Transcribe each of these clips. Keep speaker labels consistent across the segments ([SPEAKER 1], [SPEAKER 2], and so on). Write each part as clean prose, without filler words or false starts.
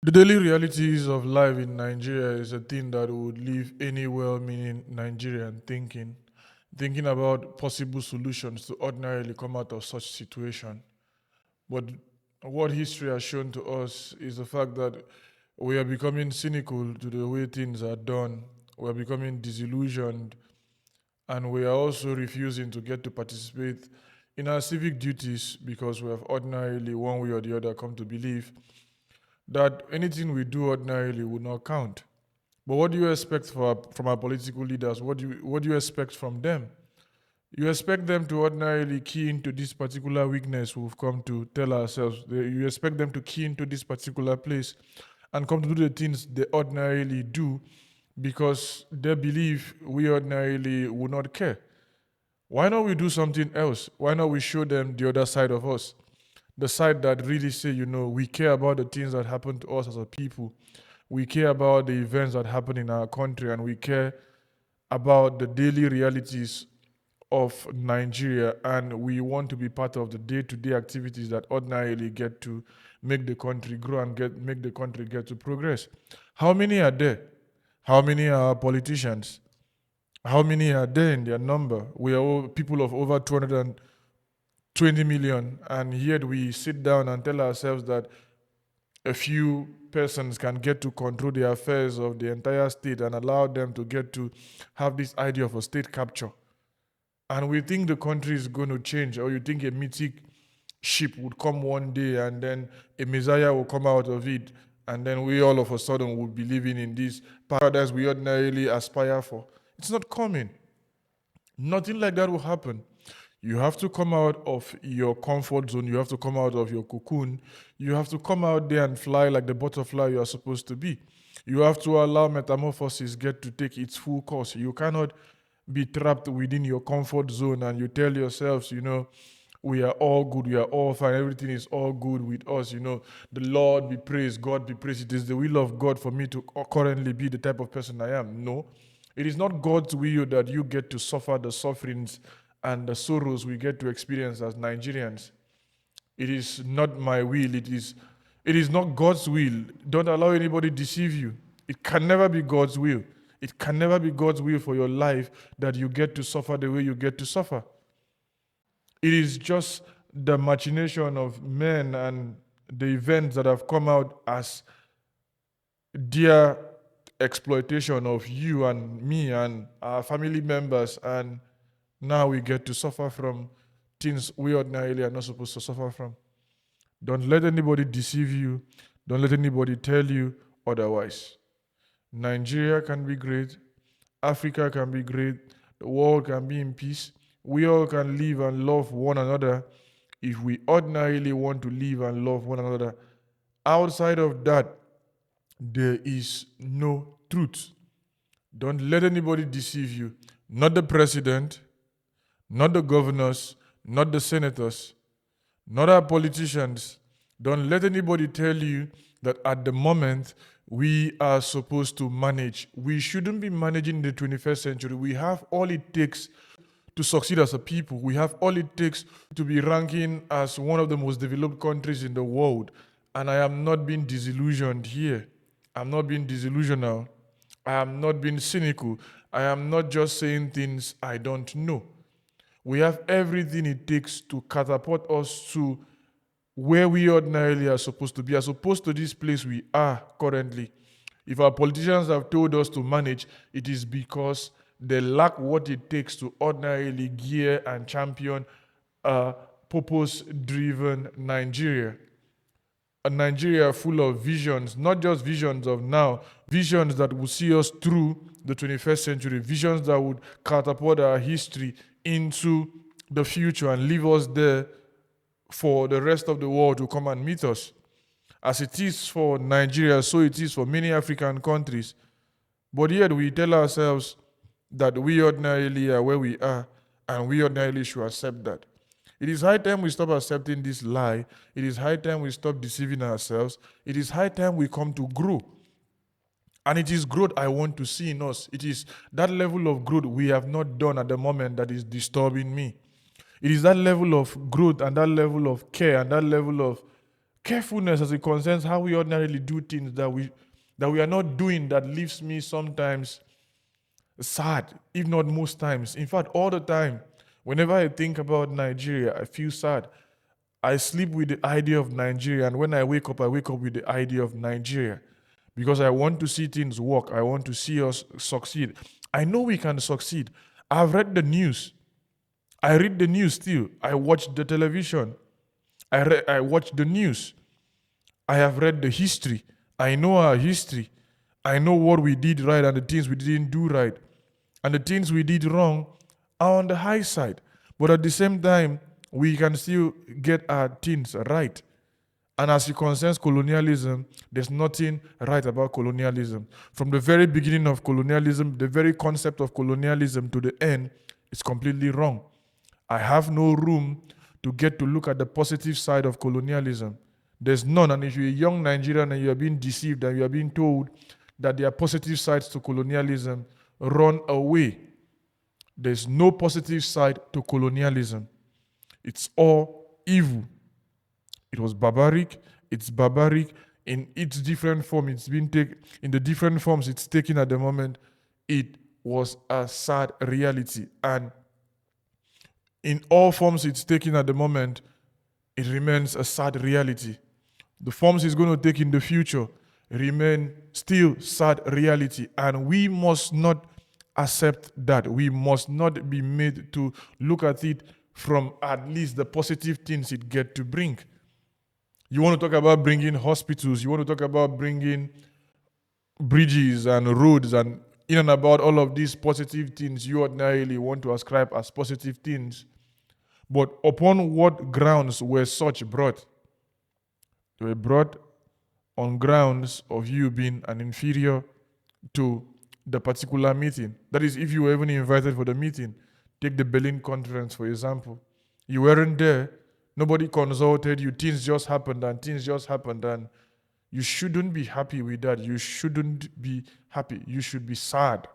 [SPEAKER 1] The daily realities of life in Nigeria is a thing that would leave any well meaning Nigerian thinking about possible solutions to ordinarily come out of such situation. But what history has shown to us is the fact that we are becoming cynical to the way things are done. We are becoming disillusioned, and we are also refusing to get to participate in our civic duties because we have ordinarily, one way or the other, come to believe that anything we do ordinarily will not count. But what do you expect from our political leaders? What do you expect from them? You expect them to ordinarily key into this particular weakness we've come to tell ourselves. You expect them to key into this particular place and come to do the things they ordinarily do because they believe we ordinarily will not care. Why not we do something else? Why not we show them the other side of us? The side that really say, we care about the things that happen to us as a people. We care about the events that happen in our country, and we care about the daily realities of Nigeria, and we want to be part of the day-to-day activities that ordinarily get to make the country grow and make the country get to progress. How many are there? How many are politicians? How many are there in their number? We are all people of over 220 million, and yet we sit down and tell ourselves that a few persons can get to control the affairs of the entire state and allow them to get to have this idea of a state capture. And we think the country is going to change, or you think a mythic ship would come one day and then a messiah will come out of it, and then we all of a sudden will be living in this paradise we ordinarily aspire for. It's not coming. Nothing like that will happen. You have to come out of your comfort zone. You have to come out of your cocoon. You have to come out there and fly like the butterfly you are supposed to be. You have to allow metamorphosis get to take its full course. You cannot be trapped within your comfort zone and you tell yourselves, we are all good, we are all fine, everything is all good with us, the Lord be praised, God be praised. It is the will of God for me to currently be the type of person I am. No, it is not God's will that you get to suffer the sufferings and the sorrows we get to experience as Nigerians. It is not my will. It is not God's will. Don't allow anybody deceive you. It can never be God's will. It can never be God's will for your life that you get to suffer the way you get to suffer. It is just the machination of men and the events that have come out as their exploitation of you and me and our family members, and now we get to suffer from things we ordinarily are not supposed to suffer from. Don't let anybody deceive you. Don't let anybody tell you otherwise. Nigeria can be great. Africa can be great. The world can be in peace. We all can live and love one another if we ordinarily want to live and love one another. Outside of that, there is no truth. Don't let anybody deceive you. Not the president, not the governors, not the senators, not our politicians. Don't let anybody tell you that at the moment we are supposed to manage. We shouldn't be managing in the 21st century. We have all it takes to succeed as a people. We have all it takes to be ranking as one of the most developed countries in the world. And I am not being disillusioned here. I'm not being disillusional. I am not being cynical. I am not just saying things I don't know. We have everything it takes to catapult us to where we ordinarily are supposed to be, as opposed to this place we are currently. If our politicians have told us to manage, it is because they lack what it takes to ordinarily gear and champion a purpose-driven Nigeria. A Nigeria full of visions, not just visions of now, visions that will see us through the 21st century, visions that would catapult our history into the future and leave us there for the rest of the world to come and meet us. As it is for Nigeria, so it is for many African countries. But yet we tell ourselves that we ordinarily are where we are, and we ordinarily should accept that. It is high time we stop accepting this lie. It is high time we stop deceiving ourselves. It is high time we come to grow. And it is growth I want to see in us. It is that level of growth we have not done at the moment that is disturbing me. It is that level of growth and that level of care and that level of Carefulness as it concerns how we ordinarily do things that we are not doing, that leaves me sometimes sad, if not most times. In fact, all the time. Whenever I think about Nigeria, I feel sad. I sleep with the idea of Nigeria, and when I wake up with the idea of Nigeria. Because I want to see things work. I want to see us succeed. I know we can succeed. I've read the news. I read the news still. I watch the television. I watch the news. I have read the history. I know our history. I know what we did right and the things we didn't do right. And the things we did wrong are on the high side. But at the same time, we can still get our things right. And as it concerns colonialism, there's nothing right about colonialism. From the very beginning of colonialism, the very concept of colonialism to the end is completely wrong. I have no room to get to look at the positive side of colonialism. There's none. And if you're a young Nigerian and you're being deceived and you're being told that there are positive sides to colonialism, run away. There's no positive side to colonialism. It's all evil. It was barbaric. It's barbaric in its different form. It's been taken in the different forms it's taken at the moment. It was a sad reality. And in all forms it's taken at the moment, it remains a sad reality. The forms it's going to take in the future remain still sad reality. And we must not accept that. We must not be made to look at it from at least the positive things it get to bring. You want to talk about bringing hospitals, you want to talk about bringing bridges and roads and in and about all of these positive things you ordinarily want to ascribe as positive things. But upon what grounds were such brought? They were brought on grounds of you being an inferior to the particular meeting. That is, if you were even invited for the meeting. Take the Berlin Conference, for example. You weren't there. Nobody consulted you. Things just happened, and you shouldn't be happy with that. You shouldn't be happy. You should be sad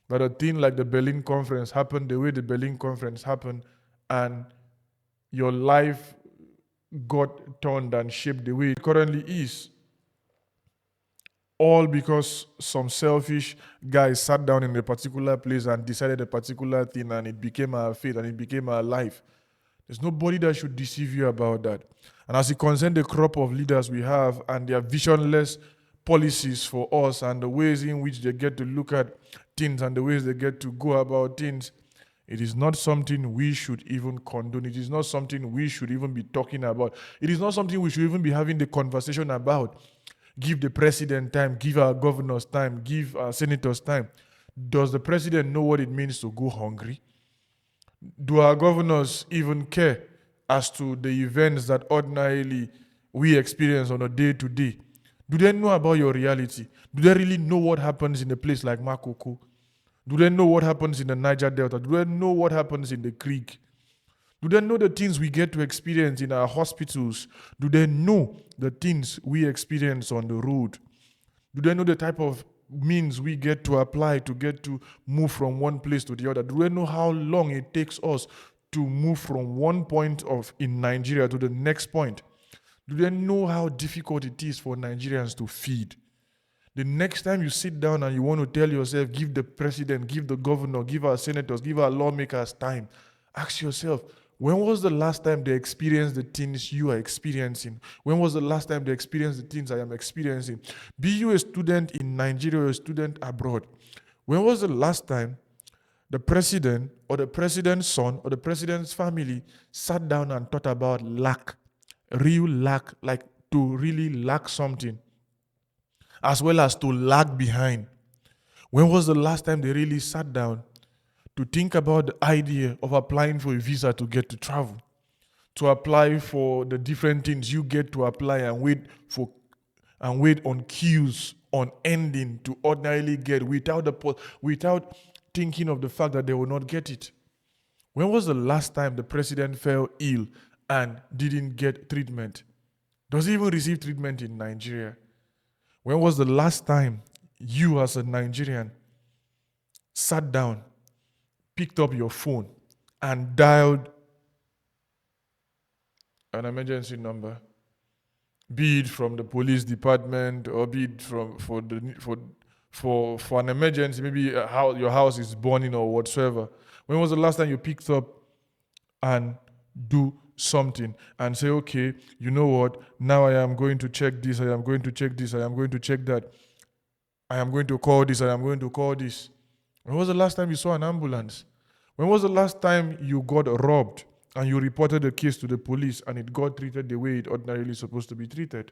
[SPEAKER 1] that a thing like the Berlin Conference happened the way the Berlin Conference happened, and your life got turned and shaped the way it currently is. All because some selfish guy sat down in a particular place and decided a particular thing, and it became our fate and it became our life. There's nobody that should deceive you about that. And as it concerns the crop of leaders we have and their visionless policies for us and the ways in which they get to look at things and the ways they get to go about things, it is not something we should even condone. It is not something we should even be talking about. It is not something we should even be having the conversation about. Give the president time, give our governors time, give our senators time. Does the president know what it means to go hungry? Do our governors even care as to the events that ordinarily we experience on a day-to-day? Do they know about your reality? Do they really know what happens in a place like Makoko? Do they know what happens in the Niger Delta? Do they know what happens in the creek? Do they know the things we get to experience in our hospitals? Do they know the things we experience on the road? Do they know the type of means we get to apply to get to move from one place to the other? Do they know how long it takes us to move from one point of in Nigeria to the next point? Do they know how difficult it is for Nigerians to feed? The next time you sit down and you want to tell yourself, give the president, give the governor, give our senators, give our lawmakers time, ask yourself, when was the last time they experienced the things you are experiencing? When was the last time they experienced the things I am experiencing? Be you a student in Nigeria or a student abroad. When was the last time the president or the president's son or the president's family sat down and thought about lack, real lack, like to really lack something, as well as to lag behind? When was the last time they really sat down to think about the idea of applying for a visa to get to travel, to apply for the different things you get to apply and wait on queues, on ending to ordinarily get without thinking of the fact that they will not get it? When was the last time the president fell ill and didn't get treatment? Does he even receive treatment in Nigeria? When was the last time you as a Nigerian sat down, picked up your phone, and dialed an emergency number? be it from the police department or be it from for an emergency, maybe how your house is burning or whatsoever. When was the last time you picked up and do something and say, okay, you know what? Now I am going to check this. I am going to check this. I am going to check that. I am going to call this. I am going to call this. When was the last time you saw an ambulance? When was the last time you got robbed and you reported the case to the police and it got treated the way it ordinarily supposed to be treated?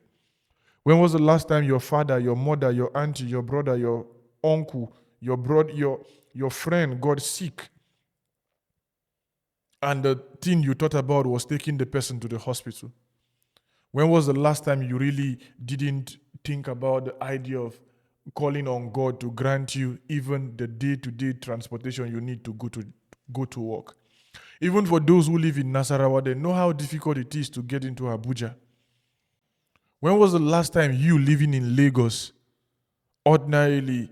[SPEAKER 1] When was the last time your father, your mother, your auntie, your brother, your uncle, your friend got sick and the thing you thought about was taking the person to the hospital? When was the last time you really didn't think about the idea of calling on God to grant you even the day-to-day transportation you need to go to work? Even for those who live in Nasarawa, they know how difficult it is to get into Abuja. When was the last time you living in Lagos ordinarily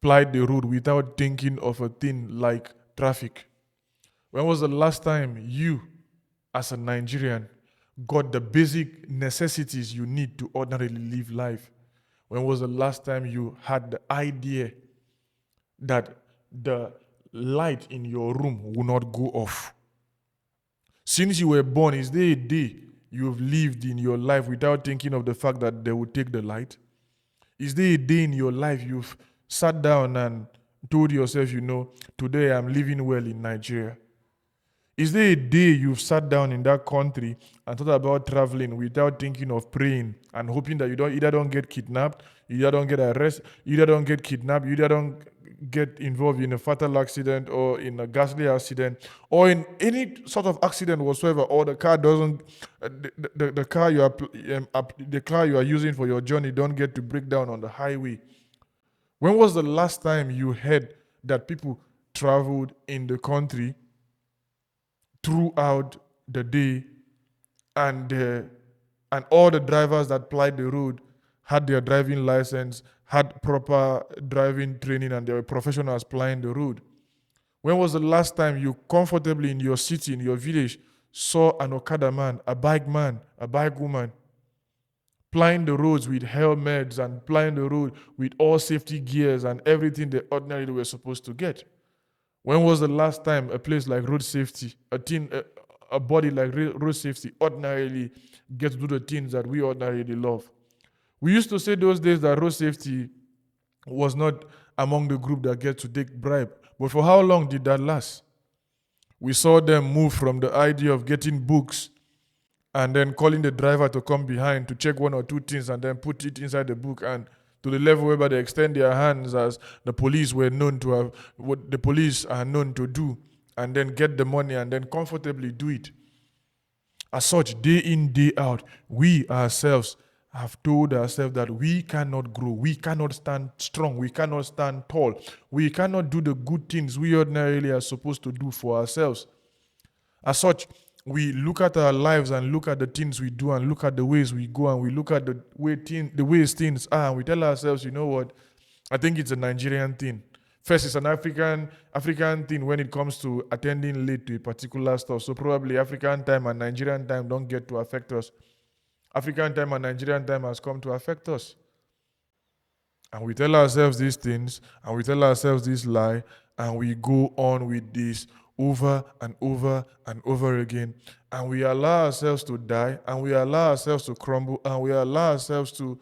[SPEAKER 1] plied the road without thinking of a thing like traffic? When was the last time you, as a Nigerian, got the basic necessities you need to ordinarily live life? When was the last time you had the idea that the light in your room will not go off? Since you were born, is there a day you've lived in your life without thinking of the fact that they will take the light? Is there a day in your life you've sat down and told yourself, today I'm living well in Nigeria? Is there a day you've sat down in that country and thought about traveling without thinking of praying and hoping that you don't get kidnapped, you either don't get arrested, you either don't get kidnapped, you either don't get involved in a fatal accident or in a ghastly accident or in any sort of accident whatsoever, or the car doesn't, the car the car you are using for your journey don't get to break down on the highway? When was the last time you heard that people traveled in the country throughout the day and all the drivers that plied the road had their driving license, had proper driving training, and they were professionals plying the road? When was the last time you comfortably in your city, in your village, saw an Okada man, a bike woman, plying the roads with helmets and plying the road with all safety gears and everything they ordinarily were supposed to get? When was the last time a place like road safety, a body like road safety ordinarily gets to do the things that we ordinarily love? We used to say those days that road safety was not among the group that get to take bribe. But for how long did that last? We saw them move from the idea of getting books and then calling the driver to come behind to check one or two things and then put it inside the book, and to the level whereby they extend their hands as the police were known to have, what the police are known to do, and then get the money and then comfortably do it. As such, day in, day out, we ourselves have told ourselves that we cannot grow, we cannot stand strong, we cannot stand tall, we cannot do the good things we ordinarily are supposed to do for ourselves. As such, we look at our lives and look at the things we do and look at the ways we go and we look at the ways things are, and we tell ourselves, you know what, I think it's a Nigerian thing. First, it's an African thing when it comes to attending late to a particular stuff. So probably African time and Nigerian time don't get to affect us. African time and Nigerian time has come to affect us. And we tell ourselves these things, and we tell ourselves this lie, and we go on with this over and over and over again. And we allow ourselves to die, and we allow ourselves to crumble, and we allow ourselves to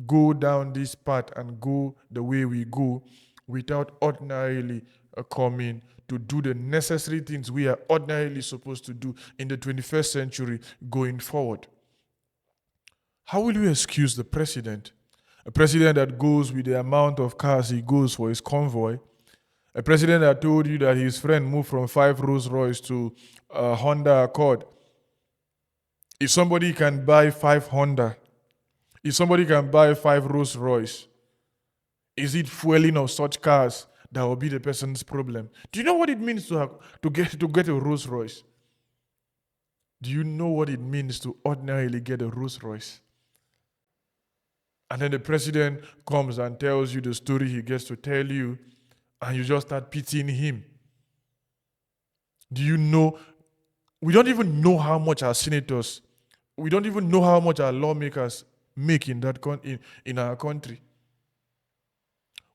[SPEAKER 1] go down this path and go the way we go without ordinarily coming to do the necessary things we are ordinarily supposed to do in the 21st century going forward. How will you excuse the president? A president that goes with the amount of cars he goes for his convoy. A president that told you that his friend moved from 5 Rolls Royce to a Honda Accord. If somebody can buy 5 Honda, if somebody can buy 5 Rolls Royce, is it fueling of such cars that will be the person's problem? Do you know what it means to get a Rolls Royce? Do you know what it means to ordinarily get a Rolls Royce? And then the president comes and tells you the story he gets to tell you, and you just start pitying him. Do you know? We don't even know how much our senators We don't even know how much our lawmakers make in in our country.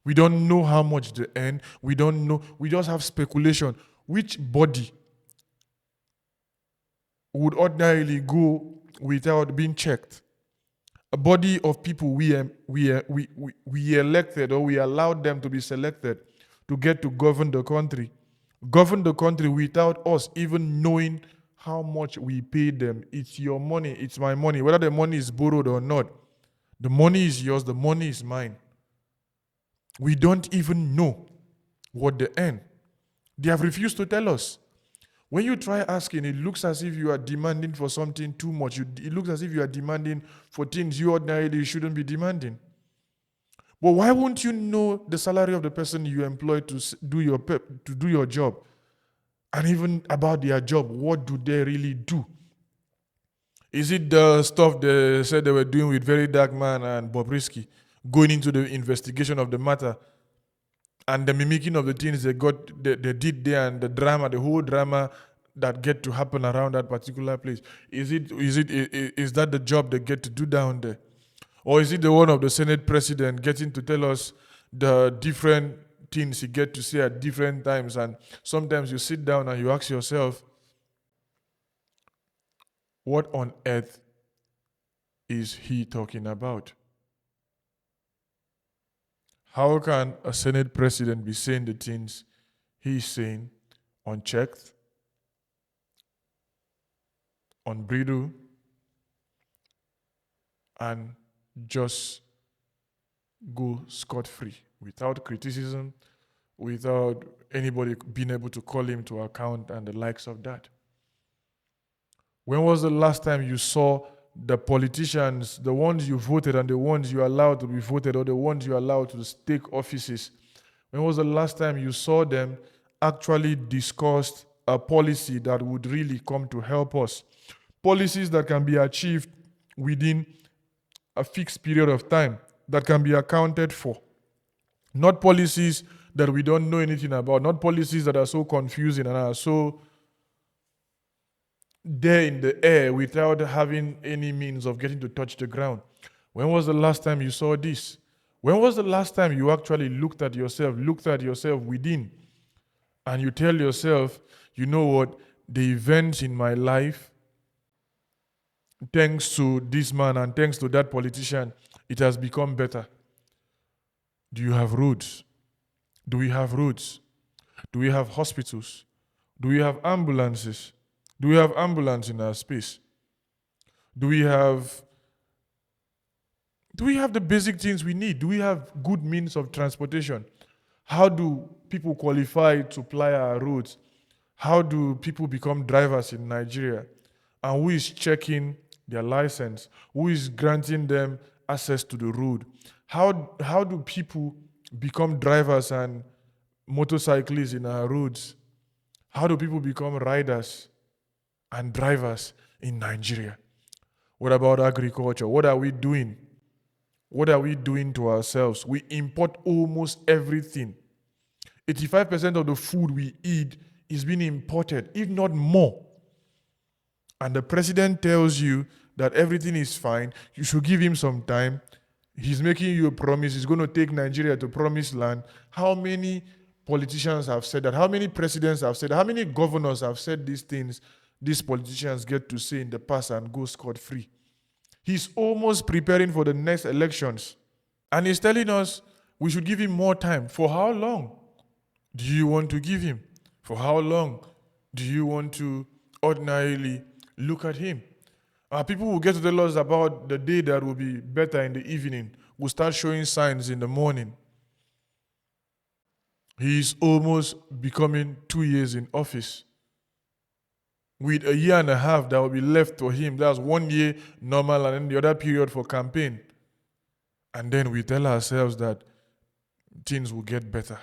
[SPEAKER 1] We don't know how much they earn. We don't know. We just have speculation. Which body would ordinarily go without being checked? A body of people we elected, or we allowed them to be selected to get to govern the country. Govern the country without us even knowing how much we pay them. It's your money, it's my money. Whether the money is borrowed or not, the money is yours, the money is mine. We don't even know what they earn. They have refused to tell us. When you try asking, it looks as if you are demanding for something too much. It looks as if you are demanding for things you ordinarily shouldn't be demanding. But why won't you know the salary of the person you employ to do your job? And even about their job, what do they really do? Is it the stuff they said they were doing with Very Dark Man and Bobrisky, going into the investigation of the matter and the mimicking of the things they did there, and the drama, the whole drama that get to happen around that particular place? Is that the job they get to do down there? Or is it the one of the Senate president getting to tell us the different things he get to say at different times? And sometimes you sit down and you ask yourself, what on earth is he talking about? How can a Senate president be saying the things he's saying unchecked, unbridled, and just go scot-free without criticism, without anybody being able to call him to account and the likes of that? When was the last time you saw the politicians, the ones you voted and the ones you allowed to be voted, or the ones you allowed to take offices? When was the last time you saw them actually discuss a policy that would really come to help us? Policies that can be achieved within a fixed period of time, that can be accounted for. Not policies that we don't know anything about, not policies that are so confusing and are so there in the air without having any means of getting to touch the ground. When was the last time you saw this? When was the last time you actually looked at yourself within, and you tell yourself, you know what, the events in my life, thanks to this man and thanks to that politician, it has become better? Do you have roads? Do we have roads? Do we have hospitals? Do we have ambulances? Do we have ambulance in our space? Do we have the basic things we need? Do we have good means of transportation? How do people qualify to ply our roads? How do people become drivers in Nigeria? And who is checking their license? Who is granting them access to the road? How do people become drivers and motorcyclists in our roads? How do people become riders and drivers in Nigeria? What about agriculture? What are we doing? What are we doing to ourselves? We import almost everything. 85% of the food we eat is being imported, if not more. And the president tells you that everything is fine, you should give him some time. He's making you a promise. He's going to take Nigeria to promised land. How many politicians have said that? How many presidents have said that? How many governors have said these things these politicians get to say in the past and go scot-free? He's almost preparing for the next elections. And he's telling us we should give him more time. For how long do you want to give him? For how long do you want to ordinarily look at him? People will get to tell us about the day that will be better in the evening. We'll start showing signs in the morning. He's almost becoming 2 years in office. With a year and a half that will be left for him. That's 1 year normal and then the other period for campaign. And then we tell ourselves that things will get better.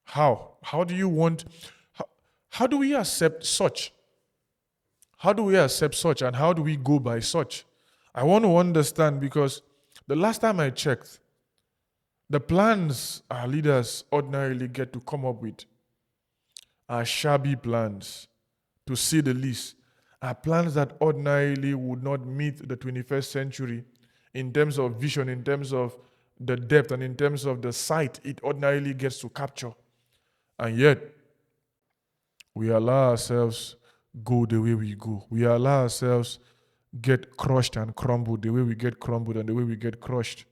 [SPEAKER 1] How? How do we accept such? How do we accept such, and how do we go by such? I want to understand, because the last time I checked, the plans our leaders ordinarily get to come up with are shabby plans, to say the least. are plans that ordinarily would not meet the 21st century in terms of vision, in terms of the depth, and in terms of the sight it ordinarily gets to capture. And yet, we allow ourselves go the way we go. We allow ourselves get crushed and crumbled the way we get crumbled and the way we get crushed.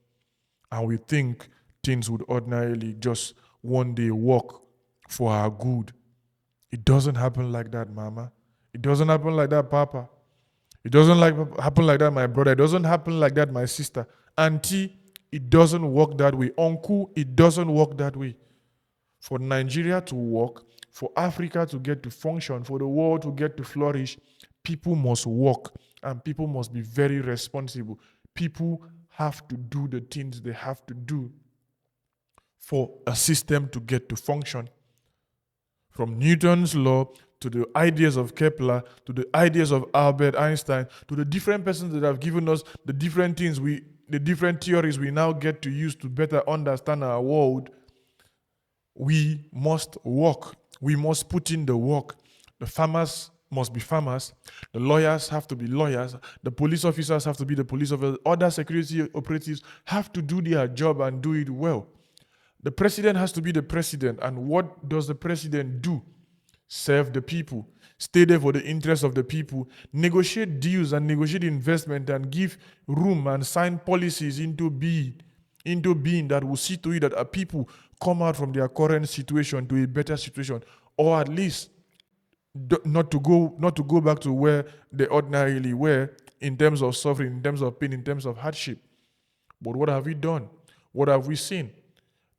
[SPEAKER 1] And we think things would ordinarily just one day work for our good. It doesn't happen like that, mama. It doesn't happen like that, papa. It doesn't happen like that, my brother. It doesn't happen like that, my sister. Auntie, it doesn't work that way. Uncle, it doesn't work that way. For Nigeria to work, for Africa to get to function, for the world to get to flourish, people must work and people must be very responsible. People have to do the things they have to do for a system to get to function. From Newton's law to the ideas of Kepler to the ideas of Albert Einstein to the different persons that have given us the different things the different theories we now get to use to better understand our world, we must work. We must put in the work. The farmers must be farmers. The lawyers have to be lawyers. The police officers have to be the police officers. Other security operatives have to do their job and do it well. The president has to be the president. And what does the president do? Serve the people. Stay there for the interest of the people. Negotiate deals and negotiate investment and give room and sign policies into being that will see to it that our people come out from their current situation to a better situation, or at least not to go back to where they ordinarily were in terms of suffering, in terms of pain, in terms of hardship. But what have we done? What have we seen?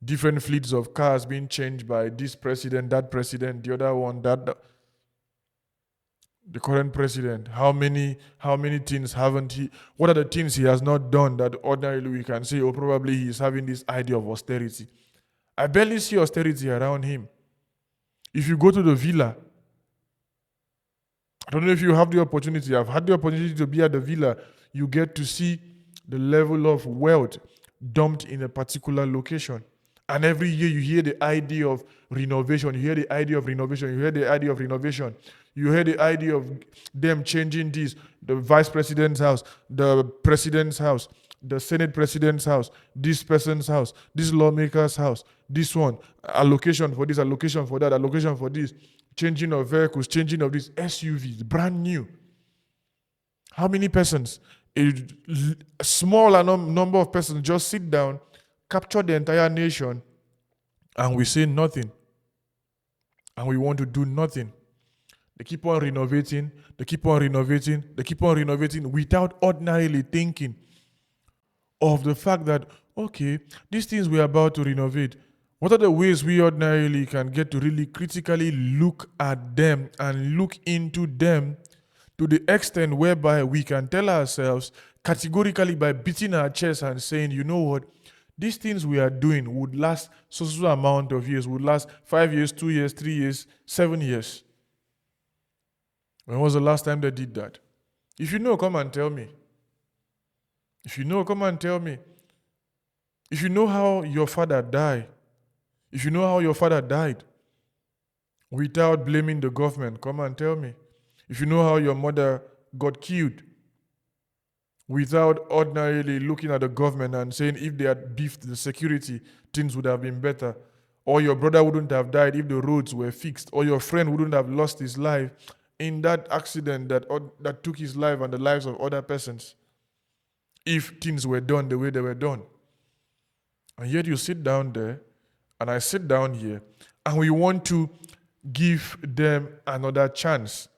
[SPEAKER 1] Different fleets of cars being changed by this president, that president, the other one, that the current president. How many things haven't he? What are the things he has not done that ordinarily we can say, oh, probably he's having this idea of austerity? I barely see austerity around him. If you go to the villa, I don't know if you have the opportunity. I've had the opportunity to be at the villa. You get to see the level of wealth dumped in a particular location. And every year you hear the idea of renovation. You hear the idea of renovation. You hear the idea of renovation. You hear the idea of them changing this, the vice president's house, the president's house, the Senate president's house, this person's house, this lawmaker's house, this one, allocation for this, allocation for that, allocation for this, changing of vehicles, changing of these SUVs, brand new. How many persons? A small number of persons just sit down, capture the entire nation, and we say nothing. And we want to do nothing. They keep on renovating, they keep on renovating, they keep on renovating without ordinarily thinking of the fact that, okay, these things we're about to renovate, what are the ways we ordinarily can get to really critically look at them and look into them to the extent whereby we can tell ourselves categorically by beating our chest and saying, you know what, these things we are doing would last so amount of years, would last 5 years, 2 years, 3 years, 7 years. When was the last time they did that? If you know, come and tell me. If you know, come and tell me. If you know how your father died, if you know how your father died without blaming the government, come and tell me. If you know how your mother got killed without ordinarily looking at the government and saying if they had beefed the security, things would have been better. Or your brother wouldn't have died if the roads were fixed. Or your friend wouldn't have lost his life in that accident that took his life and the lives of other persons, if things were done the way they were done. And yet you sit down there, and I sit down here, and we want to give them another chance.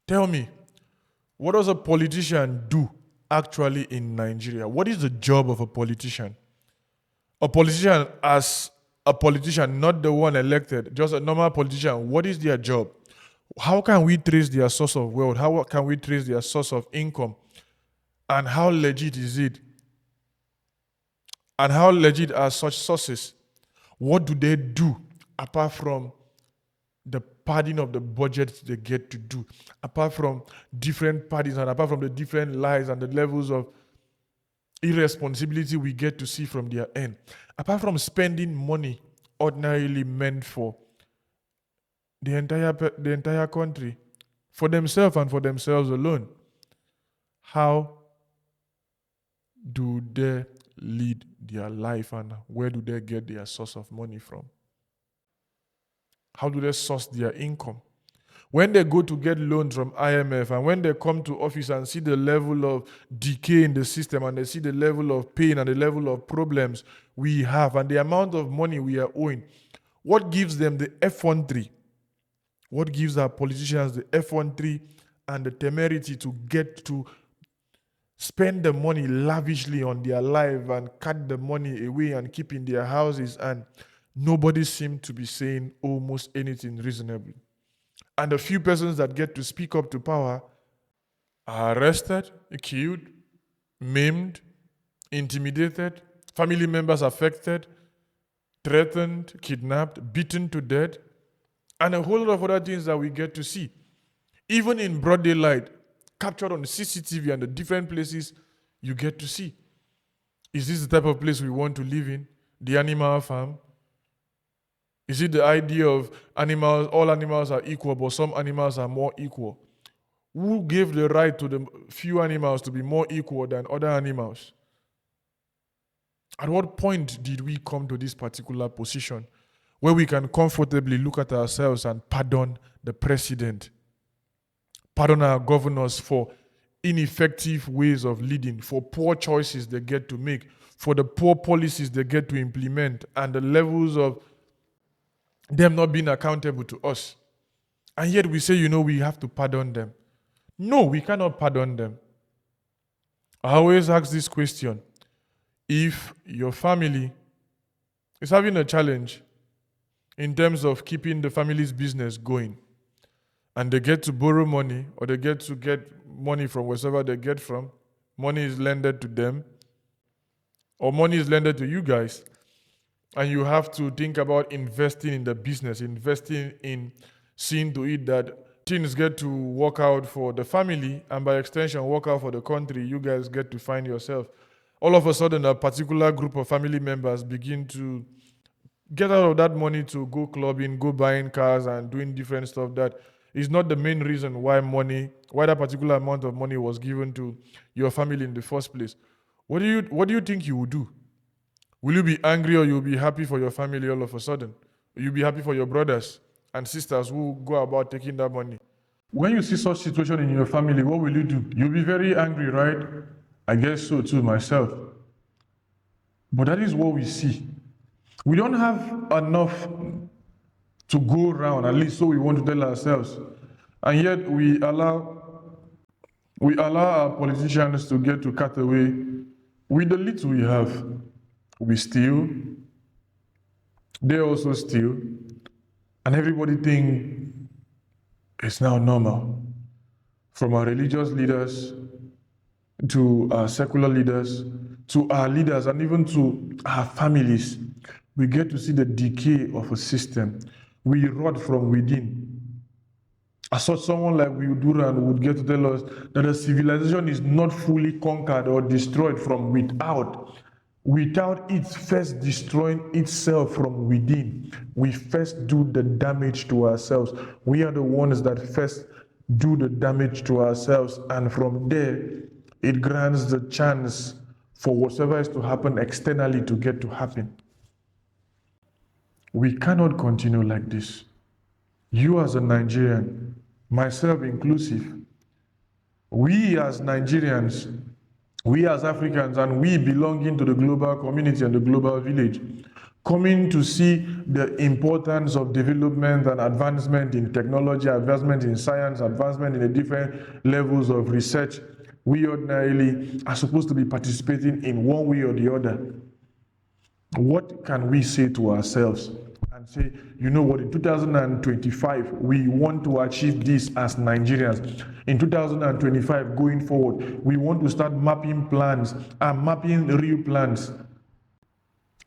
[SPEAKER 1] Tell me, what does a politician do actually in Nigeria? What is the job of a politician? A politician as a politician, not the one elected, just a normal politician, what is their job? How can we trace their source of wealth? How can we trace their source of income? And how legit is it? And how legit are such sources? What do they do apart from the padding of the budget they get to do? Apart from different parties and apart from the different lies and the levels of irresponsibility we get to see from their end? Apart from spending money ordinarily meant for the entire country, for themselves and for themselves alone. How do they lead their life, and where do they get their source of money from? How do they source their income? When they go to get loans from IMF, and when they come to office and see the level of decay in the system, and they see the level of pain and the level of problems we have and the amount of money we are owing, what gives them the F13? What gives our politicians the F13 and the temerity to get to spend the money lavishly on their life and cut the money away and keep in their houses, and nobody seems to be saying almost anything reasonable? And the few persons that get to speak up to power are arrested, killed, maimed, intimidated, family members affected, threatened, kidnapped, beaten to death, and a whole lot of other things that we get to see. Even in broad daylight, captured on CCTV and the different places you get to see. Is this the type of place we want to live in? The animal farm? Is it the idea of animals, all animals are equal, but some animals are more equal? Who gave the right to the few animals to be more equal than other animals? At what point did we come to this particular position where we can comfortably look at ourselves and pardon the president, pardon our governors for ineffective ways of leading, for poor choices they get to make, for the poor policies they get to implement, and the levels of them not being accountable to us? And yet we say, we have to pardon them. No, we cannot pardon them. I always ask this question. If your family is having a challenge in terms of keeping the family's business going, and they get to borrow money, or they get to get money from wherever they get from, money is lended to them, or money is lended to you guys, and you have to think about investing in the business, investing in seeing to it that things get to work out for the family, and by extension work out for the country. You guys get to find yourself. All of a sudden, a particular group of family members begin to get out of that money to go clubbing, go buying cars and doing different stuff that is not the main reason why that particular amount of money was given to your family in the first place. What do you think you will do? Will you be angry, or you'll be happy for your family all of a sudden? You'll be happy for your brothers and sisters who go about taking that money. When you see such situation in your family, what will you do? You'll be very angry, right? I guess so too, myself. But that is what we see. We don't have enough to go around, at least so we want to tell ourselves. And yet we allow our politicians to get to cut away with the little we have. We steal, they also steal, and everybody thinks it's now normal. From our religious leaders to our secular leaders, to our leaders, and even to our families, we get to see the decay of a system. We rot from within. I saw someone like Will Duran would get to tell us that a civilization is not fully conquered or destroyed from without it first destroying itself from within. We first do the damage to ourselves. We are the ones that first do the damage to ourselves, and from there, it grants the chance for whatever is to happen externally to get to happen. We cannot continue like this. You as a Nigerian, myself inclusive, we as Nigerians, we as Africans, and we belonging to the global community and the global village, coming to see the importance of development and advancement in technology, advancement in science, advancement in the different levels of research, we ordinarily are supposed to be participating in one way or the other. What can we say to ourselves and say, in 2025, we want to achieve this as Nigerians. In 2025, going forward, we want to start mapping plans and mapping real plans,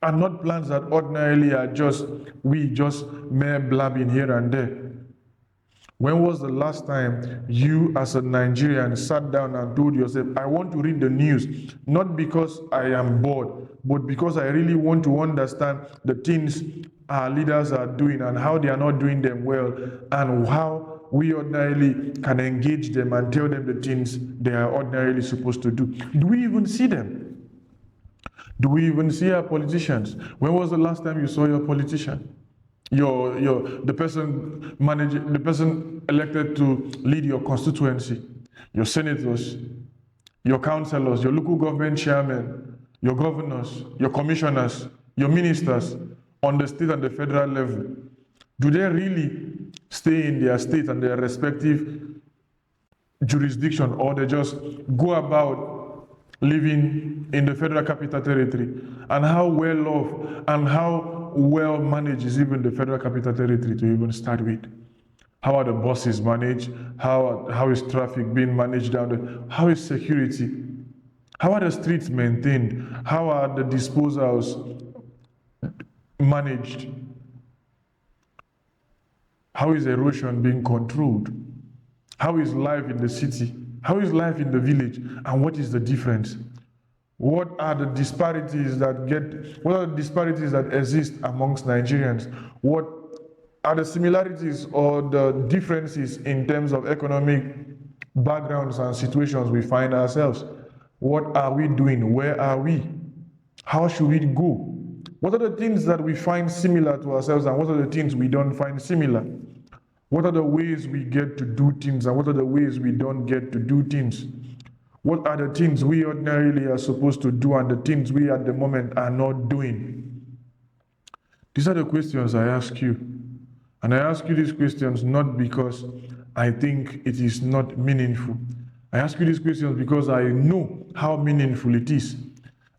[SPEAKER 1] and not plans that ordinarily are just mere blabbing here and there. When was the last time you as a Nigerian sat down and told yourself, I want to read the news, not because I am bored, but because I really want to understand the things our leaders are doing and how they are not doing them well, and how we ordinarily can engage them and tell them the things they are ordinarily supposed to do. Do we even see them? Do we even see our politicians? When was the last time you saw your politician? The person elected to lead your constituency, your senators, your councillors, your local government chairmen, your governors, your commissioners, your ministers on the state and the federal level. Do they really stay in their state and their respective jurisdiction, or they just go about living in the federal capital territory? And how well off and how well managed is even the federal capital territory to even start with? How are the buses managed? How is traffic being managed down there? How is security? How are the streets maintained? How are the disposals managed? How is erosion being controlled? How is life in the city? How is life in the village? And what is the difference? What are the disparities that exist amongst Nigerians? What are the similarities or the differences in terms of economic backgrounds and situations we find ourselves? What are we doing? Where are we? How should we go? What are the things that we find similar to ourselves, and what are the things we don't find similar? What are the ways we get to do things, and what are the ways we don't get to do things? What are the things we ordinarily are supposed to do and the things we at the moment are not doing? These are the questions I ask you. And I ask you these questions not because I think it is not meaningful. I ask you these questions because I know how meaningful it is.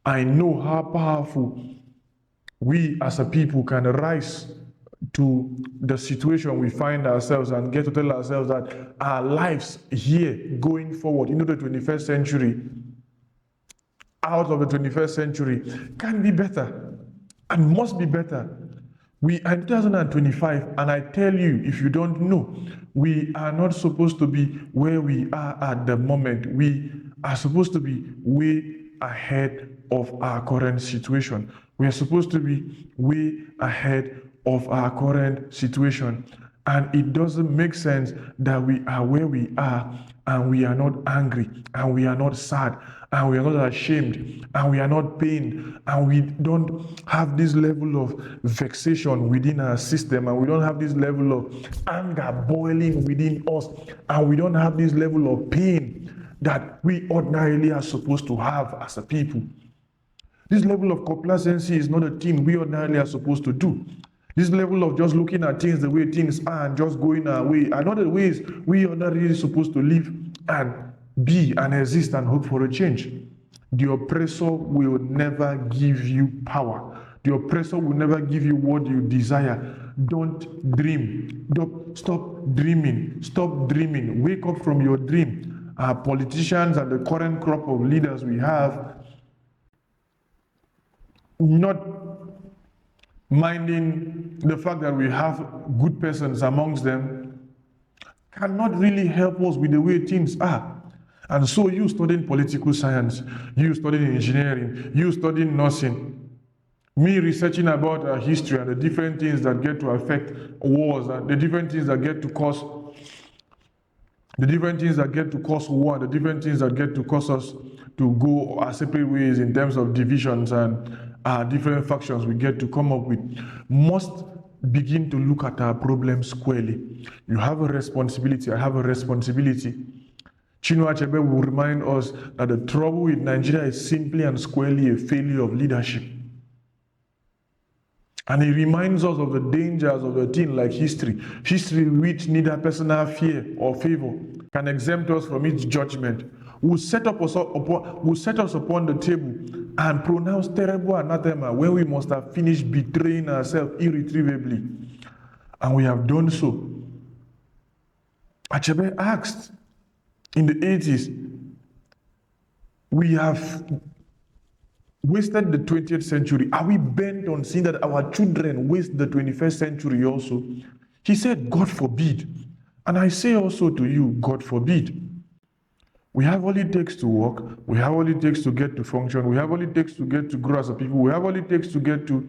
[SPEAKER 1] I know how powerful we as a people can rise to the situation we find ourselves and get to tell ourselves that our lives here going forward into the 21st century, out of the 21st century, can be better and must be better. We are in 2025, and I tell you, if you don't know, we are not supposed to be where we are at the moment. We are supposed to be way ahead of our current situation. We are supposed to be way ahead of our current situation. And it doesn't make sense that we are where we are and we are not angry and we are not sad and we are not ashamed and we are not pained and we don't have this level of vexation within our system and we don't have this level of anger boiling within us and we don't have this level of pain that we ordinarily are supposed to have as a people. This level of complacency is not a thing we ordinarily are supposed to do. This level of just looking at things the way things are and just going our way are not the ways we are not really supposed to live and be and exist and hope for a change. The oppressor will never give you power. The oppressor will never give you what you desire. Don't dream. Stop dreaming. Stop dreaming. Wake up from your dream. Our politicians and the current crop of leaders we have, not minding the fact that we have good persons amongst them, cannot really help us with the way things are. And so you studying political science, you studying engineering, you studying nursing, me researching about our history and the different things that get to affect wars and the different things that get to cause war, and the different things that get to cause us to go our separate ways in terms of divisions and different factions we get to come up with, must begin to look at our problems squarely. You have a responsibility, I have a responsibility. Chinua Achebe will remind us that the trouble with Nigeria is simply and squarely a failure of leadership. And he reminds us of the dangers of a thing like history. History which neither personal fear or favor can exempt us from its judgment, will set us upon the table and pronounce terrible anathema when we must have finished betraying ourselves irretrievably. And we have done so. Achebe asked in the 80s, we have wasted the 20th century. Are we bent on seeing that our children waste the 21st century also? He said, God forbid. And I say also to you, God forbid. We have all it takes to work. We have all it takes to get to function. We have all it takes to get to grow as a people. We have all it takes to get to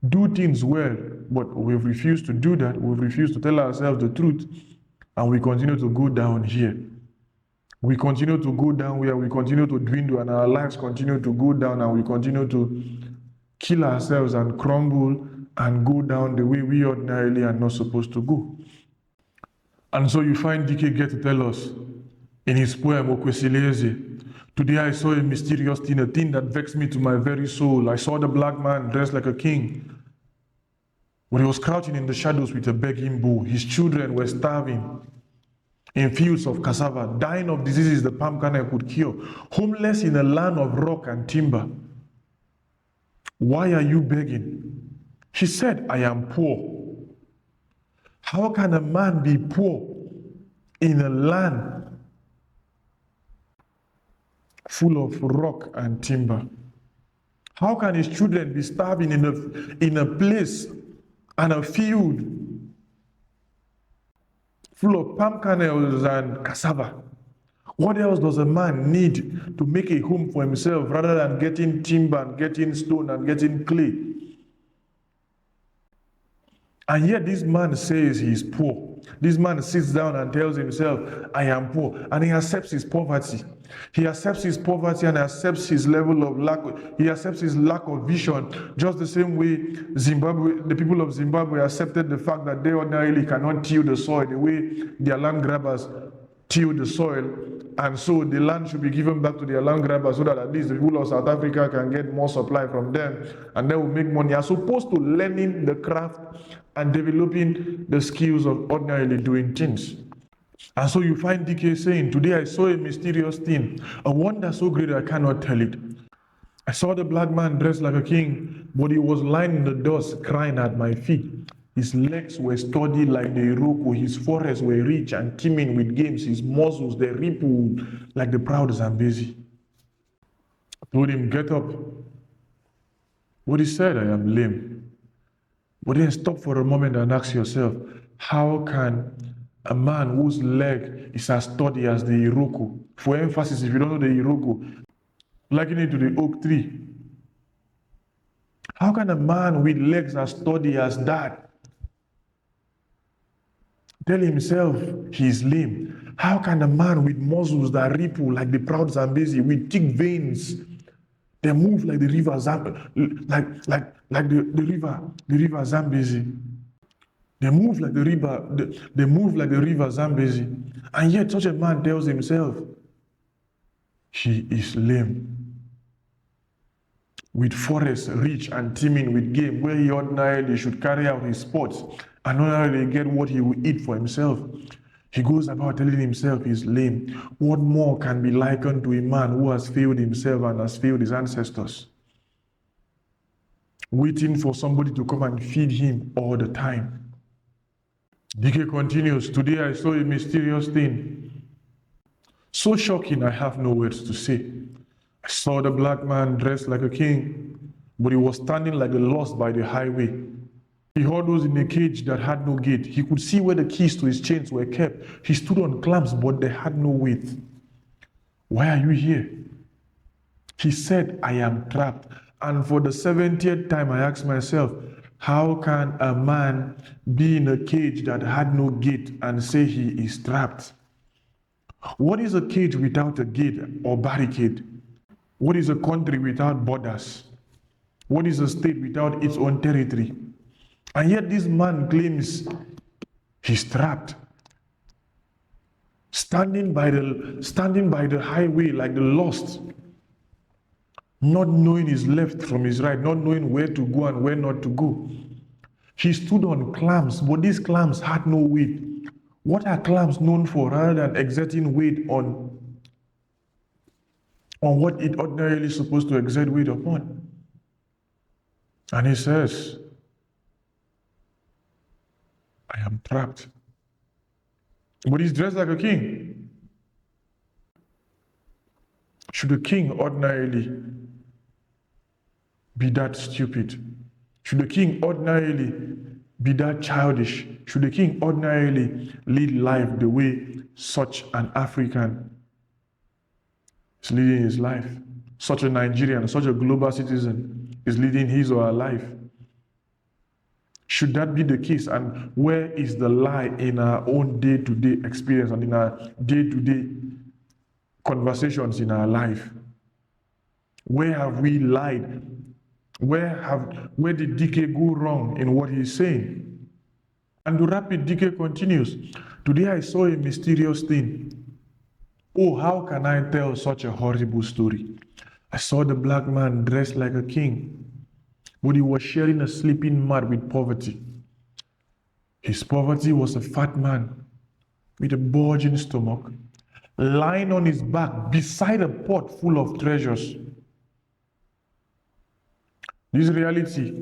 [SPEAKER 1] do things well. But we've refused to do that. We've refused to tell ourselves the truth. and we continue to go down here. We continue to go down where we continue to dwindle, and our lives continue to go down, and we continue to kill ourselves and crumble and go down the way we ordinarily are not supposed to go. And so you find Decay get to tell us in his poem Okwesilieze, today I saw a mysterious thing, a thing that vexed me to my very soul. I saw the black man dressed like a king, but he was crouching in the shadows with a begging bowl. His children were starving in fields of cassava, dying of diseases the palm kernel could cure, homeless in a land of rock and timber. Why are you begging? He said, I am poor. How can a man be poor in a land full of rock and timber? How can his children be starving in a place and a field full of palm kernels and cassava? What else does a man need to make a home for himself rather than getting timber and getting stone and getting clay? And yet this man says he's poor. This man sits down and tells himself, I am poor. And he accepts his poverty. He accepts his poverty and accepts his level of lack. He accepts his lack of vision, just the same way the people of Zimbabwe accepted the fact that they ordinarily cannot till the soil the way their land grabbers till the soil. And so the land should be given back to their land grabbers so that at least the people of South Africa can get more supply from them and they will make money, as opposed to learning the craft and developing the skills of ordinarily doing things. And so you find Decay saying, today I saw a mysterious thing, a wonder so great I cannot tell it. I saw the black man dressed like a king, but he was lying in the dust crying at my feet. His legs were sturdy like the Iroko, his foreheads were rich and teeming with games, his muscles they rippled like the proud Zambezi. I told him, get up. But he said, I am lame. But then stop for a moment and ask yourself, how can a man whose leg is as sturdy as the Iroko, for emphasis, if you don't know the Iroko, liken it to the oak tree. How can a man with legs as sturdy as that tell himself he is lame? How can a man with muscles that ripple like the proud Zambezi, with thick veins, they move like the river the river Zambezi? They move like the river Zambezi, and yet such a man tells himself he is lame. With forests rich and teeming with game, where he ordinarily should carry out his sports and ordinarily get what he will eat for himself, he goes about telling himself he's lame. What more can be likened to a man who has failed himself and has failed his ancestors, waiting for somebody to come and feed him all the time? Decay continues, today I saw a mysterious thing, so shocking I have no words to say. I saw the black man dressed like a king, but he was standing like a lost by the highway. He heard those in a cage that had no gate. He could see where the keys to his chains were kept. He stood on clamps, but they had no weight. Why are you here? He said, I am trapped. And for the 70th time, I asked myself, how can a man be in a cage that had no gate and say he is trapped? What is a cage without a gate or barricade? What is a country without borders? What is a state without its own territory? And yet this man claims he's trapped, standing by the highway like the lost, not knowing his left from his right, not knowing where to go and where not to go. He stood on clamps, but these clamps had no weight. What are clamps known for rather than exerting weight on what it ordinarily is supposed to exert weight upon? And he says, I am trapped. But he's dressed like a king. Should a king ordinarily be that stupid? Should a king ordinarily be that childish? Should a king ordinarily lead life the way such an African is leading his life? Such a Nigerian, such a global citizen is leading his or her life? Should that be the case? And where is the lie in our own day-to-day experience and in our day-to-day conversations in our life? Where have we lied? Where did Decay go wrong in what he's saying? And the rapid decay continues. Today I saw a mysterious thing. Oh, how can I tell such a horrible story? I saw the black man dressed like a king, but he was sharing a sleeping mat with poverty. His poverty was a fat man with a bulging stomach, lying on his back beside a pot full of treasures. This reality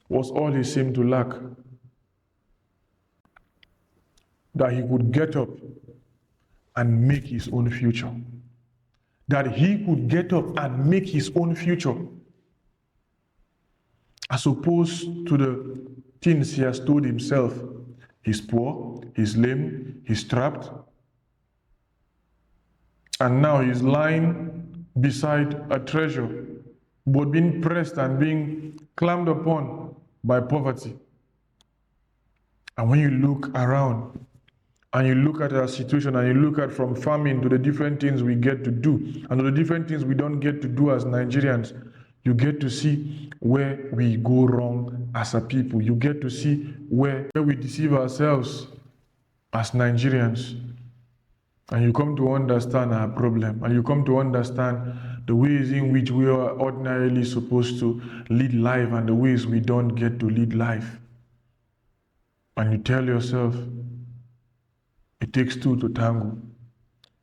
[SPEAKER 1] was all he seemed to lack. That he could get up and make his own future. That he could get up and make his own future. As opposed to the things he has told himself. He's poor, he's lame, he's trapped. And now he's lying beside a treasure, but being pressed and being clammed upon by poverty. And when you look around, and you look at our situation, and you look at from farming to the different things we get to do, and to the different things we don't get to do as Nigerians, you get to see where we go wrong as a people. You get to see where we deceive ourselves as Nigerians. And you come to understand our problem, and you come to understand the ways in which we are ordinarily supposed to lead life and the ways we don't get to lead life. And you tell yourself, it takes two to tango.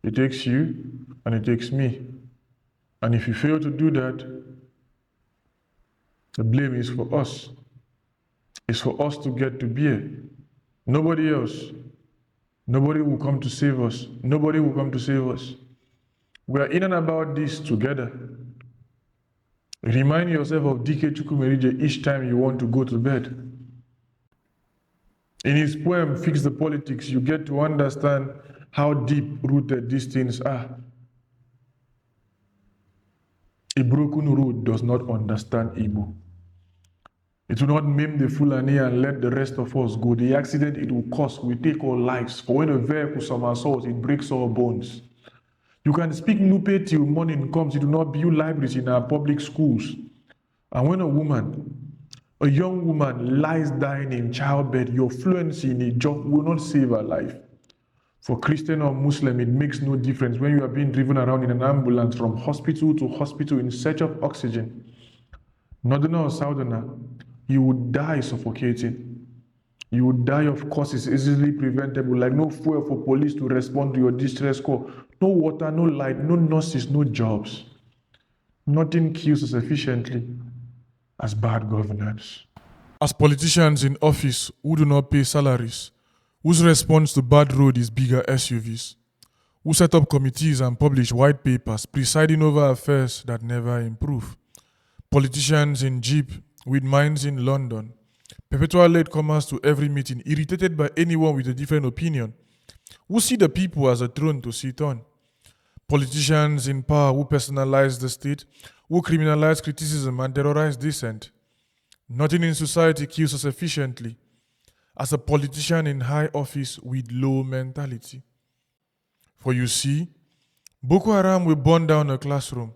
[SPEAKER 1] It takes you and it takes me. And if you fail to do that, the blame is for us. It's for us to get to bear. Nobody else. Nobody will come to save us. Nobody will come to save us. We are in and about this together. Remind yourself of D.K. Chukwumerije each time you want to go to bed. In his poem, Fix the Politics, you get to understand how deep-rooted these things are. A broken road does not understand Igbo. It will not maim the Fulani and let the rest of us go. The accident it will cause will take our lives. For when a vehicle somersaults, it breaks our bones. You can speak Nupe till morning comes. You do not build libraries in our public schools. And when a young woman lies dying in childbed, your fluency in a job will not save her life. For Christian or Muslim, it makes no difference when you are being driven around in an ambulance from hospital to hospital in search of oxygen. Northerner or Southerner, you would die suffocating. You would die of causes easily preventable, like no fuel for police to respond to your distress call, no water, no light, no nurses, no jobs. Nothing kills us efficiently as bad governance. As politicians in office who do not pay salaries, whose response to bad road is bigger SUVs, who set up committees and publish white papers presiding over affairs that never improve. Politicians in Jeep with minds in London, perpetual latecomers to every meeting, irritated by anyone with a different opinion, who see the people as a throne to sit on. Politicians in power who personalize the state, who criminalize criticism and terrorize dissent. Nothing in society kills us efficiently as a politician in high office with low mentality. For you see, Boko Haram will burn down a classroom,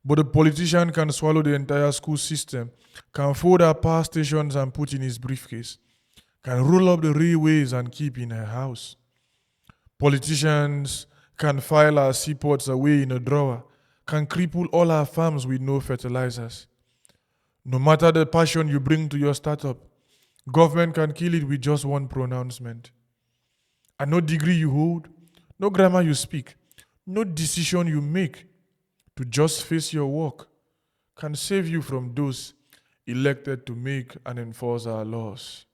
[SPEAKER 1] but a politician can swallow the entire school system, can fold our power stations and put in his briefcase, can roll up the railways and keep in her house. Politicians can file our seaports away in a drawer, can cripple all our farms with no fertilizers. No matter the passion you bring to your startup, government can kill it with just one pronouncement. And no degree you hold, no grammar you speak, no decision you make to just face your work can save you from those elected to make and enforce our laws.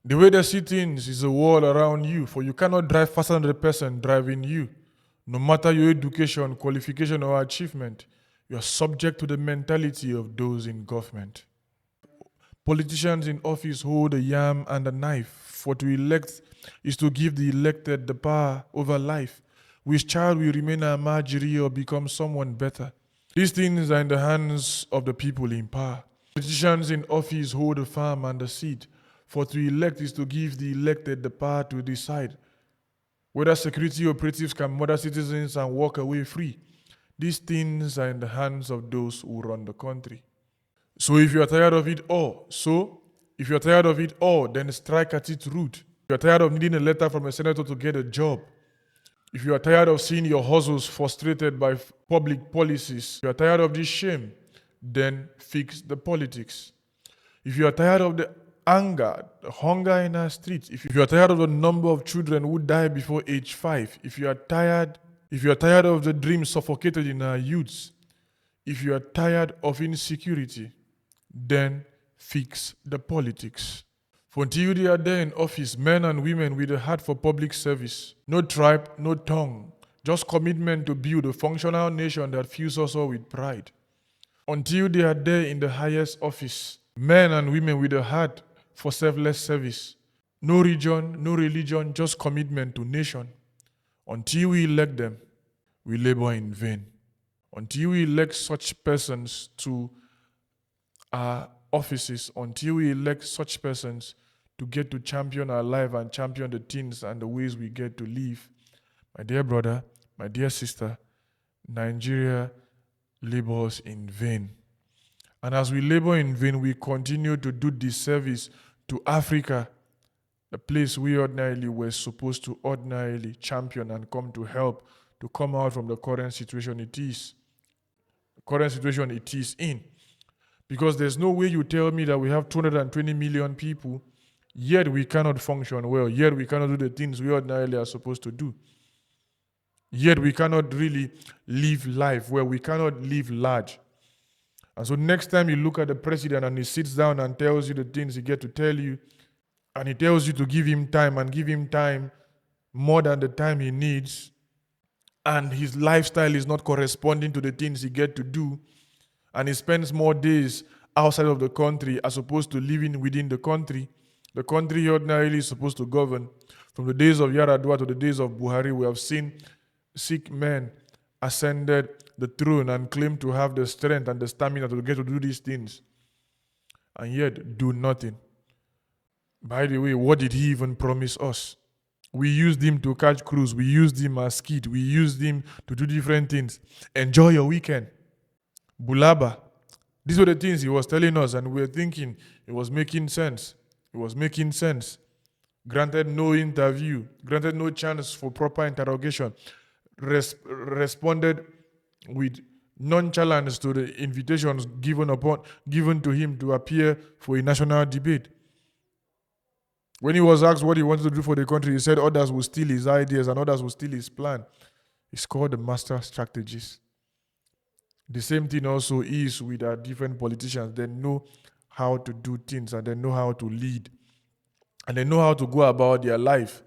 [SPEAKER 1] The way they see things is a wall around you, for you cannot drive faster than the person driving you. No matter your education, qualification, or achievement, you are subject to the mentality of those in government. Politicians in office hold a yam and a knife, for to elect is to give the elected the power over life. Which child will remain a marjorie or become someone better? These things are in the hands of the people in power. Politicians in office hold the farm and the seed, For to elect is to give the elected the power to decide whether security operatives can murder citizens and walk away free. These things are in the hands of those who run the country. So if you are tired of it all, then strike at its root. If you are tired of needing a letter from a senator to get a job, if you are tired of seeing your hustles frustrated by public policies, if you are tired of this shame, then fix the politics. If you are tired of the anger, the hunger in our streets, if you are tired of the number of children who die before age 5, if you are tired of the dreams suffocated in our youths, if you are tired of insecurity, then fix the politics. For until they are there in office, men and women with a heart for public service, no tribe, no tongue, just commitment to build a functional nation that fills us all with pride. Until they are there in the highest office, men and women with a heart for selfless service, no region, no religion, just commitment to nation. Until we elect them, we labor in vain. Until we elect such persons to our offices, until we elect such persons to get to champion our life and champion the things and the ways we get to live, my dear brother, my dear sister, Nigeria labors in vain. And as we labor in vain, we continue to do disservice to Africa, the place we ordinarily were supposed to ordinarily champion and come to help to come out from the current situation it is. The current situation it is in. Because there's no way you tell me that we have 220 million people, yet we cannot function well, yet we cannot do the things we ordinarily are supposed to do. Yet we cannot really live life well, we cannot live large. And so next time you look at the president and he sits down and tells you the things he gets to tell you, and he tells you to give him time more than the time he needs, and his lifestyle is not corresponding to the things he gets to do, and he spends more days outside of the country as opposed to living within the country he ordinarily is supposed to govern. From the days of Yaradua to the days of Buhari, we have seen sick men ascended the throne and claim to have the strength and the stamina to get to do these things, and yet do nothing. By the way, what did he even promise us? We used him to catch cruise, we used him as kid, we used him to do different things. Enjoy your weekend. Bulaba. These were the things he was telling us, and we were thinking it was making sense. It was making sense. Granted no interview, granted no chance for proper interrogation, responded with nonchalance to the invitations given to him to appear for a national debate. When he was asked what he wanted to do for the country, he said others will steal his ideas and others will steal his plan. He's called the master strategist. The same thing also is with our different politicians. They know how to do things and they know how to lead and they know how to go about their life.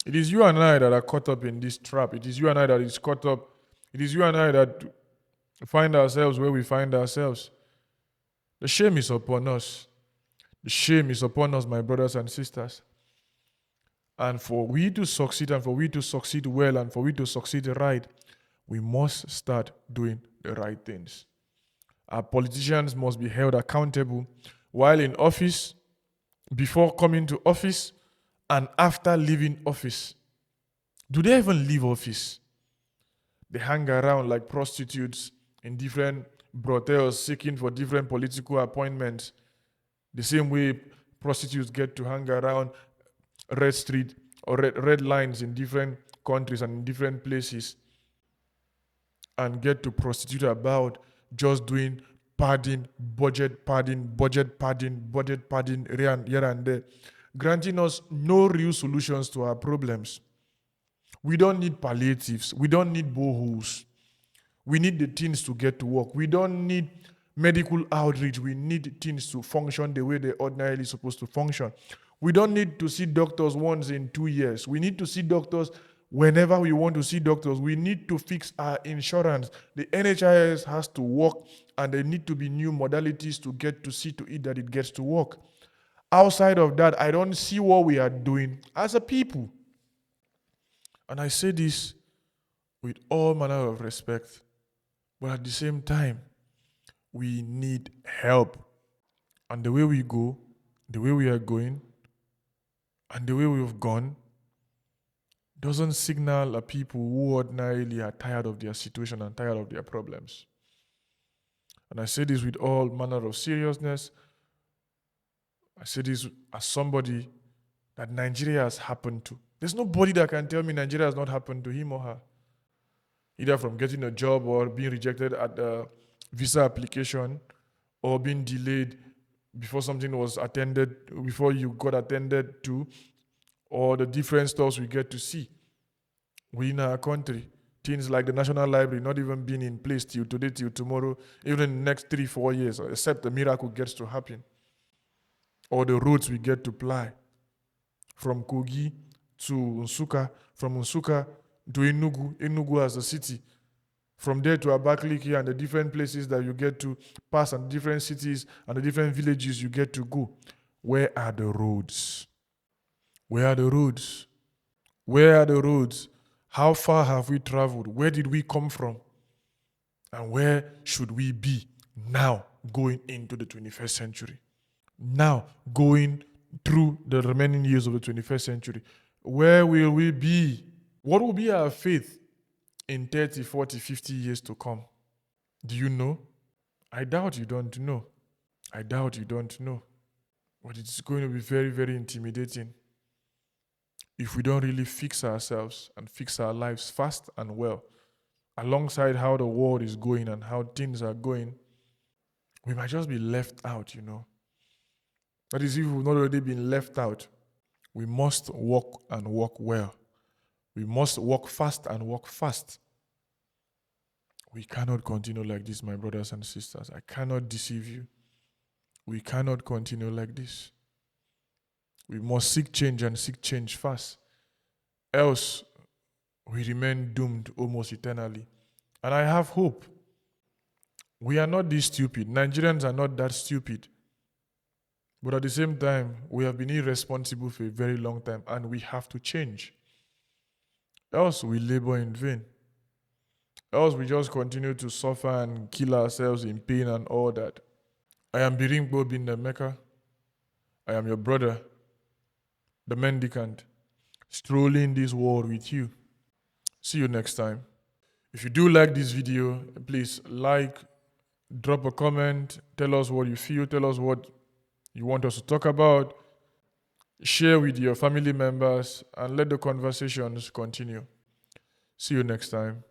[SPEAKER 1] It is you and I that are caught up in this trap. It is you and I that is caught up. It is you and I that find ourselves where we find ourselves. The shame is upon us. The shame is upon us, my brothers and sisters. And for we to succeed, and for we to succeed well, and for we to succeed right, we must start doing the right things. Our politicians must be held accountable while in office, before coming to office, and after leaving office. Do they even leave office? They hang around like prostitutes in different brothels seeking for different political appointments. The same way prostitutes get to hang around red street or red lines in different countries and in different places and get to prostitute about just doing padding, budget padding here and there, granting us no real solutions to our problems. We don't need palliatives. We don't need boreholes. We need the things to get to work. We don't need medical outreach. We need things to function the way they're ordinarily supposed to function. We don't need to see doctors once in 2 years. We need to see doctors whenever we want to see doctors. We need to fix our insurance. The NHIS has to work, and there need to be new modalities to get to see to it that it gets to work. Outside of that, I don't see what we are doing as a people. And I say this with all manner of respect, but at the same time, we need help. And the way we go, the way we are going, And the way we've gone doesn't signal a people who ordinarily are tired of their situation and tired of their problems. And I say this with all manner of seriousness. I say this as somebody that Nigeria has happened to. There's nobody that can tell me Nigeria has not happened to him or her. Either from getting a job or being rejected at the visa application or being delayed before something was attended, before you got attended to, or the different stuff we get to see within our country. Things like the National Library not even being in place till today, till tomorrow, even in the next 3-4 years, except the miracle gets to happen. Or the roads we get to ply from Kogi to Nsukka, from Nsukka to Enugu, Enugu as a city, from there to Abakaliki and the different places that you get to pass and different cities and the different villages you get to go. Where are the roads? Where are the roads? Where are the roads? How far have we traveled? Where did we come from? And where should we be now going into the 21st century? Now going through the remaining years of the 21st century. Where will we be? What will be our faith in 30, 40, 50 years to come? Do you know? I doubt you don't know. I doubt you don't know. But it's going to be very, very intimidating if we don't really fix ourselves and fix our lives fast and well, alongside how the world is going and how things are going. We might just be left out, you know. That is, if we've not already been left out, we must walk and walk well. We must walk fast and walk fast. We cannot continue like this, my brothers and sisters. I cannot deceive you. We cannot continue like this. We must seek change and seek change fast. Else, we remain doomed almost eternally. And I have hope. We are not this stupid. Nigerians are not that stupid. But at the same time, we have been irresponsible for a very long time and we have to change. Else we labor in vain. Else we just continue to suffer and kill ourselves in pain and all that. I am Biringkpa bin the Mecca. I am your brother, the mendicant, strolling this world with you. See you next time. If you do like this video, please like, drop a comment, tell us what you feel, tell us what you want us to talk about, share with your family members, and let the conversations continue. See you next time.